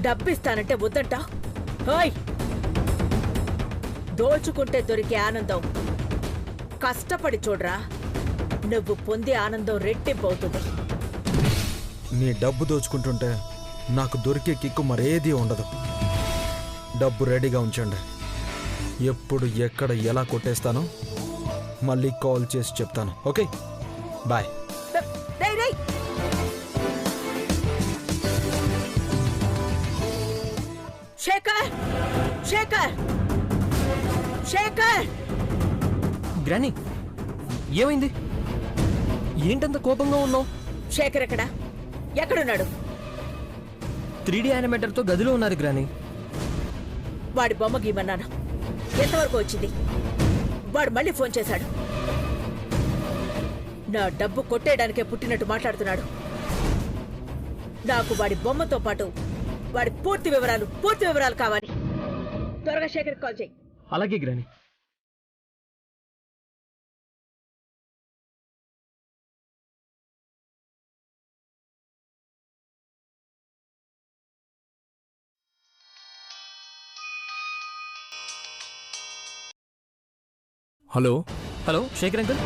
డబ్బిస్తానంటే వద్దంటా? ఓయ్, దోచుకుంటే దొరికే ఆనందం కష్టపడి చూడరా, నువ్వు పొందే ఆనందం రెట్టింపవుతుంది. నీ డబ్బు దోచుకుంటుంటే నాకు దొరికే కిక్కు మరేదీ ఉండదు. డబ్బు రెడీగా ఉంచండి. ఎప్పుడు ఎక్కడ ఎలా కొట్టేస్తానో మళ్ళీ కాల్ చేసి చెప్తాను. Okay, bye. Shekhar, Shekhar, Shekhar! Granny, ఏమైంది? ఏంటంత కోపంగా ఉన్నావు? శేఖర్ ఎక్కడున్నాడు? 3D యానిమేటర్తో గదిలో ఉన్నారు గ్రానీ. వాడి బొమ్మ గీమన్నాను, ఎంతవరకు వచ్చింది? వాడు మళ్ళీ ఫోన్ చేశాడు. నా డబ్బు కొట్టేయడానికే పుట్టినట్టు మాట్లాడుతున్నాడు. నాకు వాడి బొమ్మతో పాటు వాడి పూర్తి వివరాలు కావాలి. త్వరగా శేఖర్ కాల్ చేయి. అలాగే granny. Hello hello Shekhar uncle,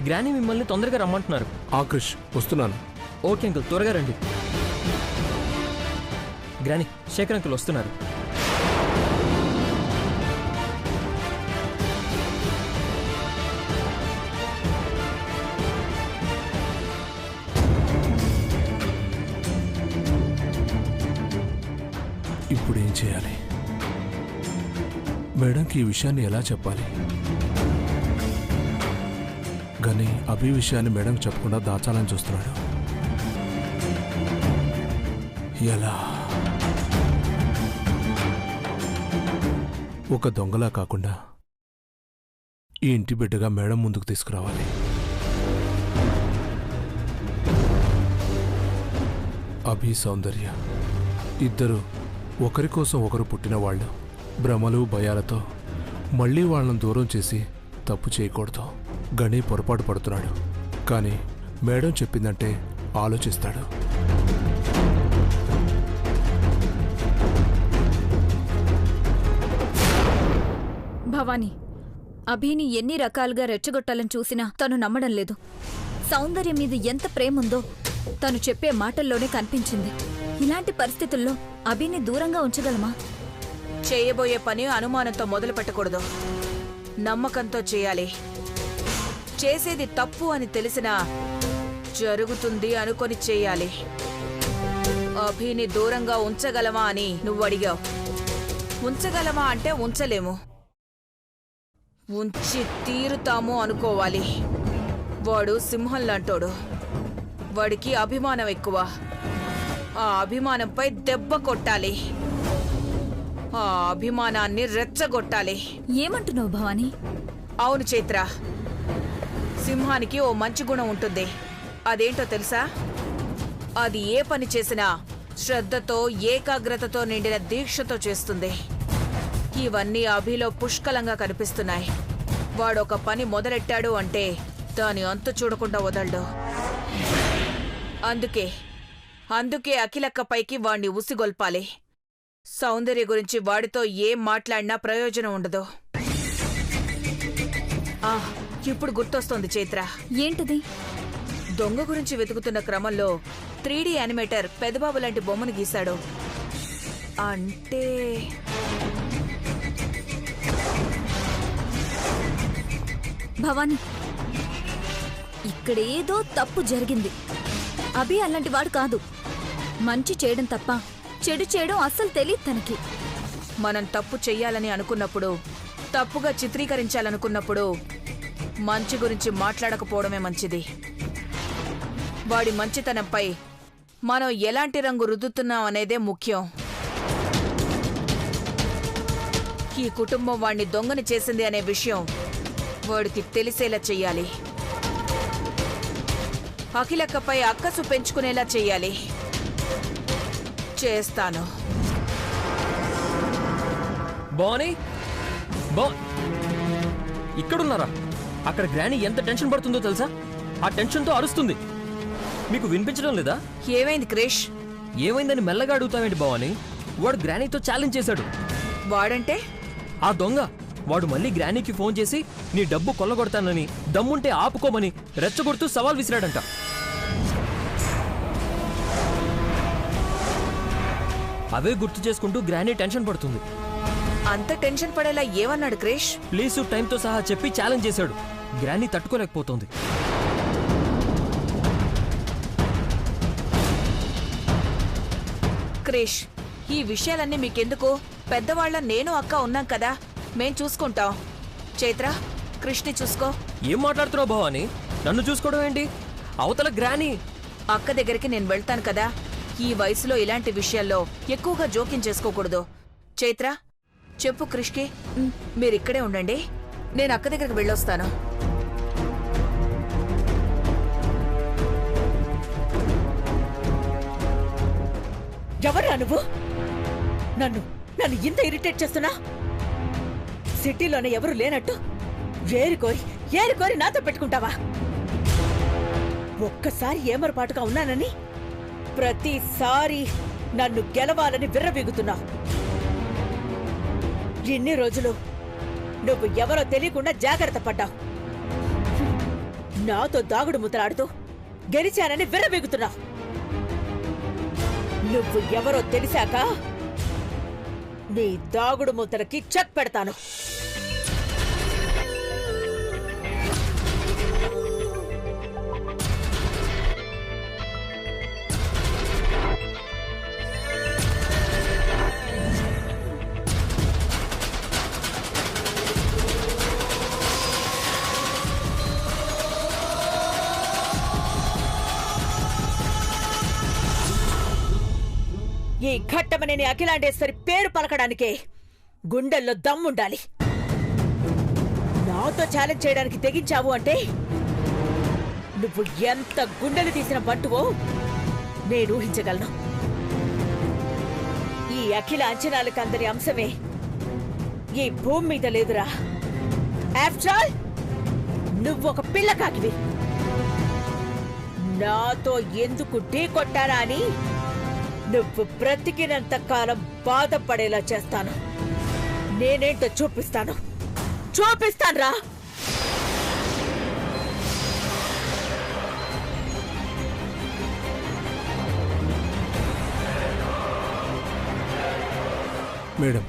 granny మిమ్మల్ని తొందరగా రమ్మంటున్నారు. ఆకృష్, వస్తున్నాను. ఓకే అంకుల్, త్వరగా రండి. గ్రానీ, శేఖర్ అంకుల్ వస్తున్నారు. ఇప్పుడు ఏం చేయాలి? మేడంకి ఈ విషయాన్ని ఎలా చెప్పాలి? కానీ అభి విషయాన్ని మేడం చెప్పకుండా దాచాలని చూస్తున్నాడు. ఎలా? ఒక దొంగలా కాకుండా ఈ ఇంటి బిడ్డగా మేడం ముందుకు తీసుకురావాలి. అభి, సౌందర్య ఇద్దరు ఒకరి కోసం ఒకరు పుట్టిన వాళ్ళు. భ్రమలు భయాలతో మళ్ళీ వాళ్ళని దూరం చేసి తప్పు చేయకూడదు. గణి పొరపాటు పడుతున్నాడు, కానీ మేడం చెప్పిందంటే ఆలోచిస్తాడు. భవానీ, అభిని ఎన్ని రకాలుగా రెచ్చగొట్టాలని చూసినా తను నమ్మడం లేదు. సౌందర్యం మీద ఎంత ప్రేముందో తను చెప్పే మాటల్లోనే కనిపించింది. ఇలాంటి పరిస్థితుల్లో అభిని దూరంగా ఉంచగలమా? చేయబోయే పని అనుమానంతో మొదలు పెట్టకూడదు, నమ్మకంతో చేయాలి. చేసేది తప్పు అని తెలిసినా జరుగుతుంది అనుకొని చేయాలి. అభిని దూరంగా ఉంచగలమా అని నువ్వు అడిగావు. ఉంచగలమా అంటే ఉంచలేము, ఉంచి తీరుతాము అనుకోవాలి. వాడు సింహం లాంటోడు. వాడికి అభిమానం ఎక్కువ. ఆ అభిమానంపై దెబ్బ కొట్టాలి. ఆ అభిమానాన్ని రెచ్చగొట్టాలి. ఏమంటున్నావు భవానీ? అవును చైత్ర, సింహానికి ఓ మంచి గుణం ఉంటుంది. అదేంటో తెలుసా? అది ఏ పని చేసినా శ్రద్ధతో, ఏకాగ్రతతో నిండిన దీక్షతో చేస్తుంది. ఇవన్నీ అభిలో పుష్కలంగా కనిపిస్తున్నాయి. వాడొక పని మొదలెట్టాడు అంటే దాని అంతు చూడకుండా వదలడు. అందుకే అఖిలక్కపైకి వాణ్ణి ఉసిగొల్పాలి. సౌందర్య గురించి వాడితో ఏం మాట్లాడినా ప్రయోజనం ఉండదు. ఇప్పుడు గుర్తొస్తోంది చైత్ర. ఏంటిది? దొంగ గురించి వెతుకుతున్న క్రమంలో 3D యానిమేటర్ పెదబాబు లాంటి బొమ్మను గీశాడు. అంటే భవానీ, ఇక్కడేదో తప్పు జరిగింది. అభి అలాంటి వాడు కాదు. మంచి చేయడం తప్ప చెడు చేయడం అస్సలు తెలియదు తనకి. మనం తప్పు చెయ్యాలని అనుకున్నప్పుడు, తప్పుగా చిత్రీకరించాలనుకున్నప్పుడు మంచి గురించి మాట్లాడకపోవడమే మంచిది. వాడి మంచితనంపై మనం ఎలాంటి రంగు రుద్దుతున్నాం అనేదే ముఖ్యం. ఈ కుటుంబం వాణ్ణి దొంగని చేసింది అనే విషయం వాడికి తెలిసేలా చెయ్యాలి. అఖిలక్కపై అక్కసు పెంచుకునేలా చెయ్యాలి. చేస్తాను. బానీ, ఇక్కడున్నారా? అక్కడ గ్రానీ ఎంత టెన్షన్ పడుతుందో తెలుసా? ఆ టెన్షన్తో అరుస్తుంది. మీకు వినిపించడం లేదా? ఏమైంది క్రిష్? ఏమైందని మెల్లగా అడుగుతావేంటి భవాని? వాడు గ్రానీతో ఛాలెంజ్ చేశాడు. వాడంటే ఆ దొంగ వాడు మళ్ళీ గ్రానీకి ఫోన్ చేసి నీ డబ్బు కొల్లగొడతానని, దమ్ముంటే ఆపుకోమని రెచ్చగొడుతూ సవాల్ విసిరాడంట. అవే గుర్తు చేసుకుంటూ గ్రానీ టెన్షన్ పడుతుంది. అంత టెన్షన్ పడేలా ఏమన్నాడు క్రిష్? ప్లీజు టైంతో సహా చెప్పి ఛాలెంజ్ చేశాడు. గ్రానీ తట్టుకోలేకపోతుంది. క్రిష్, ఈ విషయాలన్నీ మీకెందుకు? పెద్దవాళ్ళ నేను అక్క ఉన్నాం కదా, మేం చూసుకుంటాం. చైత్ర, క్రిష్ని చూసుకో. ఏం మాట్లాడుతున్నావు భవాని? నన్ను చూసుకోవడం ఏంటి? అవతల గ్రానీ. అక్క దగ్గరికి నేను వెళ్తాను కదా. ఈ వయసులో ఇలాంటి విషయాల్లో ఎక్కువగా జోక్యం చేసుకోకూడదు. చైత్ర, చెప్పు క్రిష్కి, మీరిక్కడే ఉండండి, నేను అక్క దగ్గరికి వెళ్ళొస్తాను. ఎవరా నువ్వు? నన్ను నన్ను ఇంత ఇరిటేట్ చేస్తున్నా? సిటీలోనే ఎవరు లేనట్టు ఏరుకోరి నాతో పెట్టుకుంటావా? ఒక్కసారి ఏమరపాటుగా ఉన్నానని ప్రతిసారి నన్ను గెలవాలని విర్రవీగుతున్నావు. ఇన్ని రోజులు నువ్వు ఎవరో తెలియకుండా జాగ్రత్త పడ్డావు. నాతో దాగుడు ముద్రాడుతూ గెలిచానని విర్రవీగుతున్నావు. నువ్వు ఎవరో తెలిసాక నీ దాగుడు ముద్రకి చెక్ పెడతాను. ఈ ఘట్టమనేని అఖిలాండేశ్వరి పేరు పలకడానికే గుండెల్లో దమ్ముండాలి. నాతో ఛాలెంజ్ చేయడానికి తెగించావు అంటే నువ్వు ఎంత గుండెలు తీసిన బంటువో నేను ఊహించగలను. ఈ అఖిల అంచనాలకు అందరి అంశమే ఈ భూమి మీద లేదురా. ఆఫ్టర్ ఆల్ నువ్వొక పిల్లకాకివి. నాతో ఎందుకు ఢీ కొట్టారా అని నువ్వు బ్రతికినంత కాలం బాధపడేలా చేస్తాను. నేనేంటో చూపిస్తానురా. మేడం,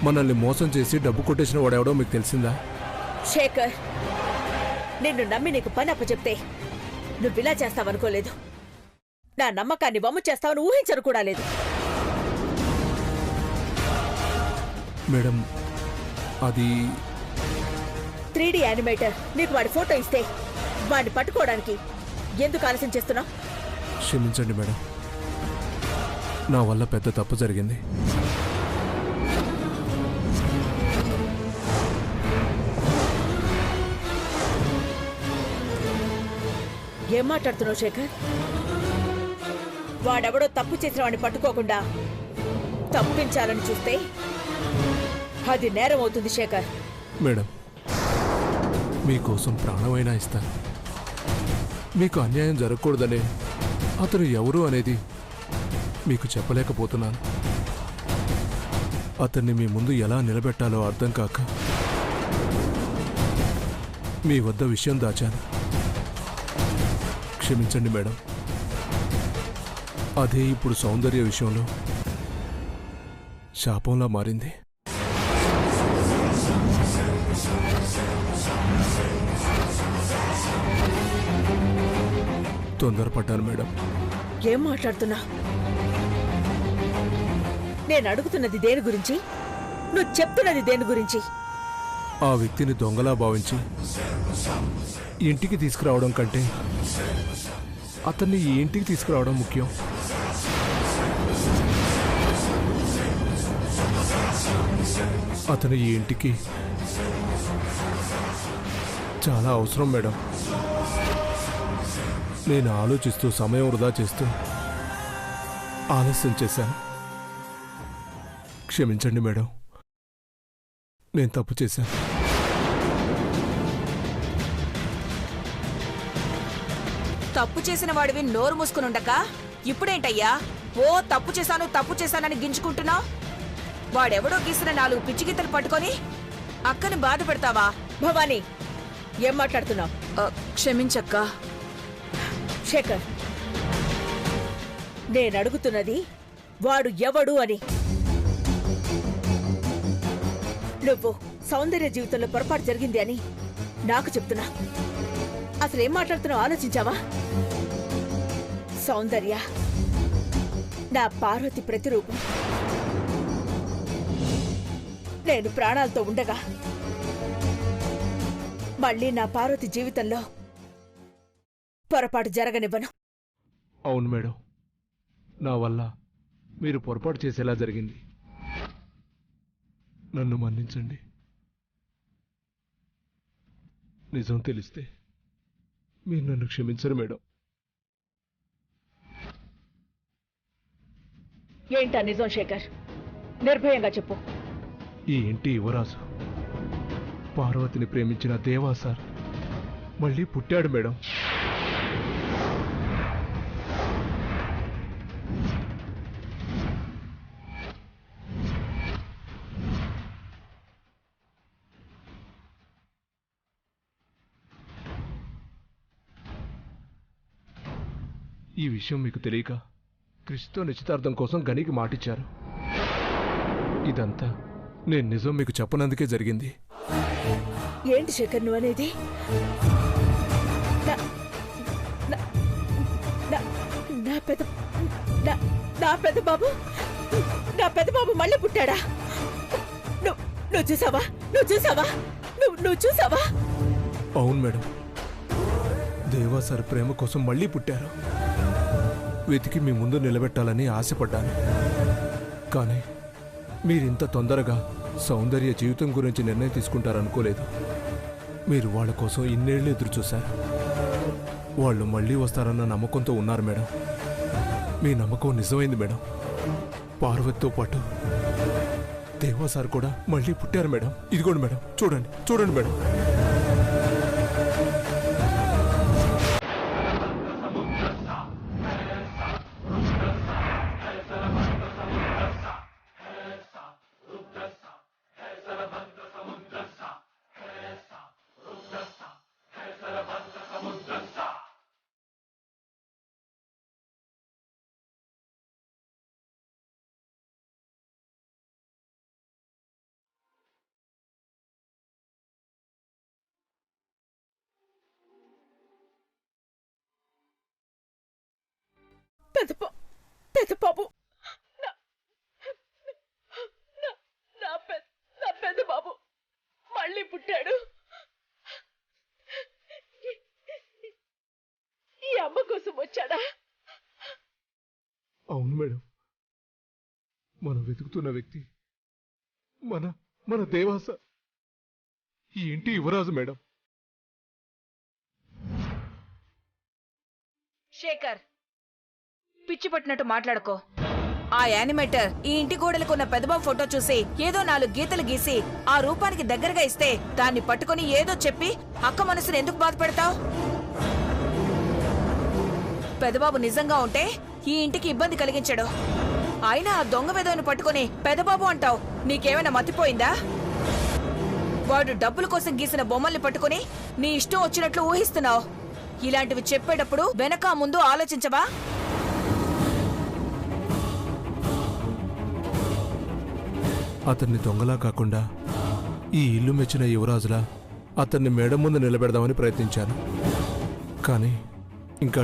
మనల్ని మోసం చేసి డబ్బు కొట్టేసిన వాడెవడో మీకు తెలిసిందా? శేఖర్, నిన్ను నమ్మి నీకు పని అప్పచెప్తే నువ్విలా చేస్తావనుకోలేదు. నా నమ్మకాన్ని వమ్ము చేస్తావని ఊహించను కూడా లేదు. మేడం, అది 3D యానిమేటర్ నీకు వాడి ఫోటో ఇస్తే వాడిని పట్టుకోవడానికి ఎందుకు ఆలస్యం చేస్తున్నావు? క్షమించండి మేడం, నా వల్ల పెద్ద తప్పు జరిగింది. ఏం మాట్లాడుతున్నావు శేఖర్? వాడెవడో తప్పు చేసిన వాడిని పట్టుకోకుండా తప్పించాలని చూస్తే అది నేరం అవుతుంది శేఖర్. మేడం, మీకోసం ప్రాణమైనా ఇస్తాను. మీకు అన్యాయం జరగకూడదనే అతను ఎవరు అనేది మీకు చెప్పలేకపోతున్నాను. అతన్ని మీ ముందు ఎలా నిలబెట్టాలో అర్థం కాక మీ వద్ద విషయం దాచాను. క్షమించండి మేడం. అదే ఇప్పుడు సౌందర్య విషయంలో శాపంలా మారింది. తొందరపడ్డాను మేడం. ఏం మాట్లాడుతున్నా? నేను అడుగుతున్నది దేని గురించి? నువ్వు చెప్తున్నది దేని గురించి? ఆ వ్యక్తిని దొంగలా భావించి ఇంటికి తీసుకురావడం కంటే అతన్ని ఈ ఇంటికి తీసుకురావడం ముఖ్యం. అతను ఈ ఇంటికి చాలా అవసరం మేడం. నేను ఆలోచిస్తూ సమయం వృధా చేస్తూ ఆలస్యం చేశాను. క్షమించండి మేడం, నేను తప్పు చేశాను. తప్పు చేసిన వాడివి నోరు మూసుకునుండక ఇప్పుడేంటయ్యా ఓ తప్పు చేశానని గింజుకుంటున్నావు? వాడెవడో గీసిన 4 పిచ్చి గీతలు పట్టుకొని అక్కని బాధ పెడతావా? భవానీ, ఏం మాట్లాడుతున్నావు? క్షమించక్క. శేఖర్, నేనడుగుతున్నది వాడు ఎవడు అని. నువ్వు సౌందర్య జీవితంలో పొరపాటు జరిగింది అని నాకు చెప్తున్నా. అసలేం మాట్లాడుతున్నావు ఆలోచించావా? సౌందర్య నా పార్వతి ప్రతిరూపం. నేను ప్రాణాలతో ఉండగా మళ్ళీ నా పార్వతి జీవితంలో పొరపాటు జరగనివ్వను. అవును మేడం, నా వల్ల మీరు పొరపాటు చేసేలా జరిగింది. నన్ను మన్నించండి. నిజం తెలిస్తే మీరు నన్ను క్షమించరు మేడం. ఏంటా నిజం శేఖర్? నిర్భయంగా చెప్పు. ఈ ఇంటి యువరాజు పార్వతిని ప్రేమించిన దేవా సార్ మళ్ళీ పుట్టాడు మేడం. ఈ విషయం మీకు తెలియక క్రిస్తో నిశ్చితార్థం కోసం గనికి మాటిచ్చారు. ఇదంతా నేను నిజం మీకు చెప్పనందుకే జరిగింది. ఏంటి శేఖర్ నువ్వు అనేది? నా- నా- నా- నా పెద్ద నా- నా పెద్ద బాబు నా పెద్ద బాబు మళ్ళీ పుట్టాడా? నువ్వు చూసావా? నువ్వు చూసావా? అవును మేడం, దేవా సార్ ప్రేమ కోసం మళ్ళీ పుట్టారు. వెతికి మీ ముందు నిలబెట్టాలని ఆశపడ్డాను. కానీ మీరింత తొందరగా సౌందర్య జీవితం గురించి నిర్ణయం తీసుకుంటారనుకోలేదు. మీరు వాళ్ళ కోసం ఇన్నేళ్లు ఎదురు చూశారు. వాళ్ళు మళ్ళీ వస్తారన్న నమ్మకంతో ఉన్నారు మేడం. మీ నమ్మకం నిజమైంది మేడం. పార్వతితో పాటు దేవా సార్ కూడా మళ్ళీ పుట్టారు మేడం. ఇదిగోండి మేడం, చూడండి మేడం. పెద్ద బాబు నా పెద్ద బాబు మళ్ళీ పుట్టాడు. ఈ అమ్మ కోసం వచ్చాడా? అవును మేడం, మనం వెతుకుతున్న వ్యక్తి మన దేవాస, ఈ ఇంటి యువరాజు మేడం. శేఖర్, పిచ్చి పట్టినట్టు మాట్లాడుకో. ఆ యానిమేటర్ ఈ ఇంటి గోడలకు ఉన్న పెదబాబు ఫోటో చూసి ఏదో 4 గీతలు గీసి ఆ రూపానికి దగ్గరగా ఇస్తే దాన్ని పట్టుకుని ఏదో చెప్పి అక్క మనసును ఎందుకు బాధ పెడతావు? పెదబాబు నిజంగా ఉంటే ఈ ఇంటికి ఇబ్బంది కలిగించడు. అయినా ఆ దొంగ వెదవని పట్టుకుని పెదబాబు అంటావు. నీకేమైనా మతిపోయిందా? వాడు డబ్బుల కోసం గీసిన బొమ్మల్ని పట్టుకుని నీ ఇష్టం వచ్చినట్లు ఊహిస్తున్నావు. ఇలాంటివి చెప్పేటప్పుడు వెనక ముందు ఆలోచించవా? అతన్ని దొంగలా కాకుండా ఈ ఇల్లు మెచ్చిన యువరాజులా అతన్ని మేడ ముందు నిలబెడదామని ప్రయత్నించాను. కానీ ఇంకా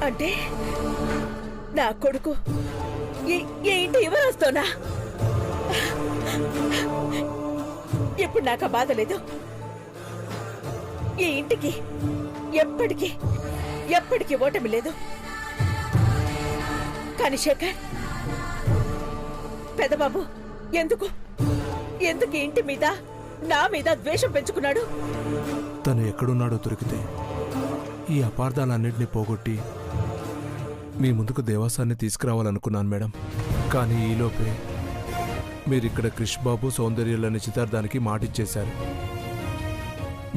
అంటే నా కొడుకు ఈ ఇంటి యువరాజుతోనా? ఇప్పుడు నాకు ఆ బాధ లేదు. ఈ ఇంటికి ఎప్పటికీ ఓటమి లేదు. కానీ శేఖర్, పెద్దబాబు ఎందుకు ఈ ఇంటి మీద నా మీద ద్వేషం పెంచుకున్నాడు? తను ఎక్కడున్నాడో దొరికితే ఈ అపార్థాలన్నింటినీ పోగొట్టి మీ ముందుకు దేవాసాన్ని తీసుకురావాలనుకున్నాను మేడం. కానీ ఈలోపే మీరిక్కడ క్రిష్ బాబు సౌందర్యాల నిశ్చితార్థానికి మాటిచ్చేశారు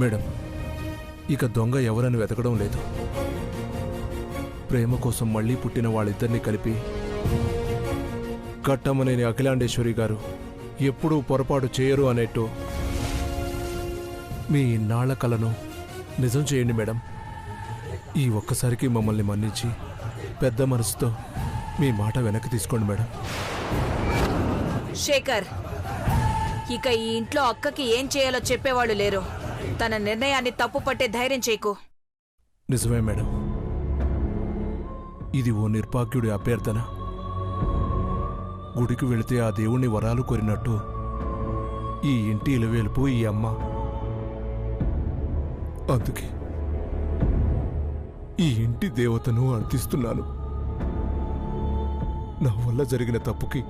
మేడం. ఇక దొంగ ఎవరని వెతకడం లేదు. ప్రేమ కోసం మళ్లీ పుట్టిన వాళ్ళిద్దరినీ కలిపి కట్టమనేని అఖిలాండేశ్వరి గారు ఎప్పుడూ పొరపాటు చేయరు అనేట్టు మీ ఇన్నాళ్ల కలను నిజం చేయండి మేడం. ఈ ఒక్కసారికి మమ్మల్ని మన్నించి పెద్ద మనసుతో మీ మాట వెనక్కి తీసుకోండి మేడం. శేఖర్, ఇక ఈ ఇంట్లో అక్కకి ఏం చేయాలో చెప్పేవాళ్ళు లేరు. తన నిర్ణయాన్ని తప్పు పట్టే ధైర్యం చేయకు. నిజమే మేడం, ఇది ఓ నిర్భాగ్యుడి అభ్యర్థన. గుడికి వెళితే ఆ దేవుణ్ణి వరాలు కోరినట్టు ఈ ఇంటి ఇలవేలుపు ఈ అమ్మ. అందుకే ఈ ఇంటి దేవతను అర్థిస్తున్నాను. నా వల్ల జరిగిన తప్పుకి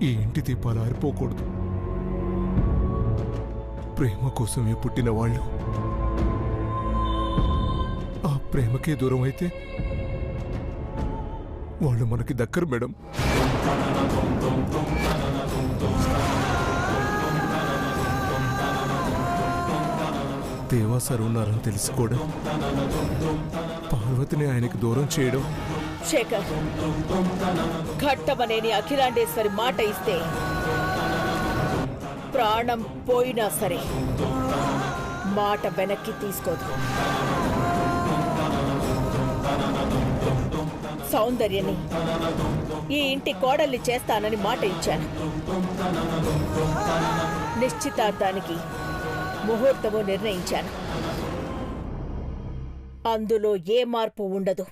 ఈ ఇంటి దీపాలు ఆరిపోకూడదు. ప్రేమ కోసమే పుట్టిన వాళ్ళు ఆ ప్రేమకే దూరం అయితే వాళ్ళు మనకి దక్కరు మేడం. దేవాసారు ఉన్నారని తెలుసుకోవడం, పార్వతిని ఆయనకి దూరం చేయడం. శేఖర్, ఘట్టమనేని అఖిలాండేశ్వరి మాట ఇస్తే ప్రాణం పోయినా సరే మాట వెనక్కి తీసుకోదు. సౌందర్యని ఈ ఇంటి కోడల్ని చేస్తానని మాట ఇచ్చాను. నిశ్చితార్థానికి ముహూర్తము నిర్ణయించాను. అందులో ఏ మార్పు ఉండదు.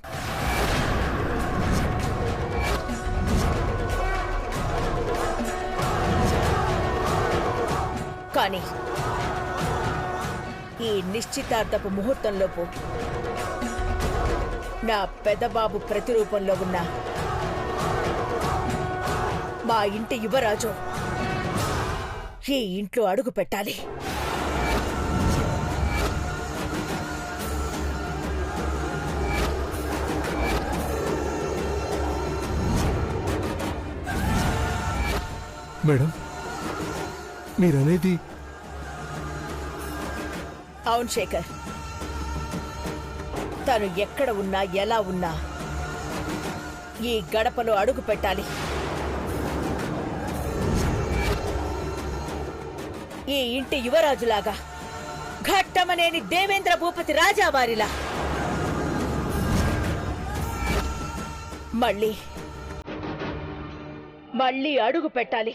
కానీ ఈ నిశ్చితార్థపు ముహూర్తంలోపు నా పెదబాబు ప్రతిరూపంలో ఉన్న మా ఇంటి యువరాజు ఈ ఇంట్లో అడుగు పెట్టాలి. మేడం, మీరనేది? అవును శేఖర్, తను ఎక్కడ ఉన్నా ఎలా ఉన్నా ఈ గడపలో అడుగు పెట్టాలి. ఈ ఇంటి యువరాజులాగా, ఘట్టమనేని దేవేంద్ర భూపతి రాజావారిలా మళ్ళీ అడుగు పెట్టాలి.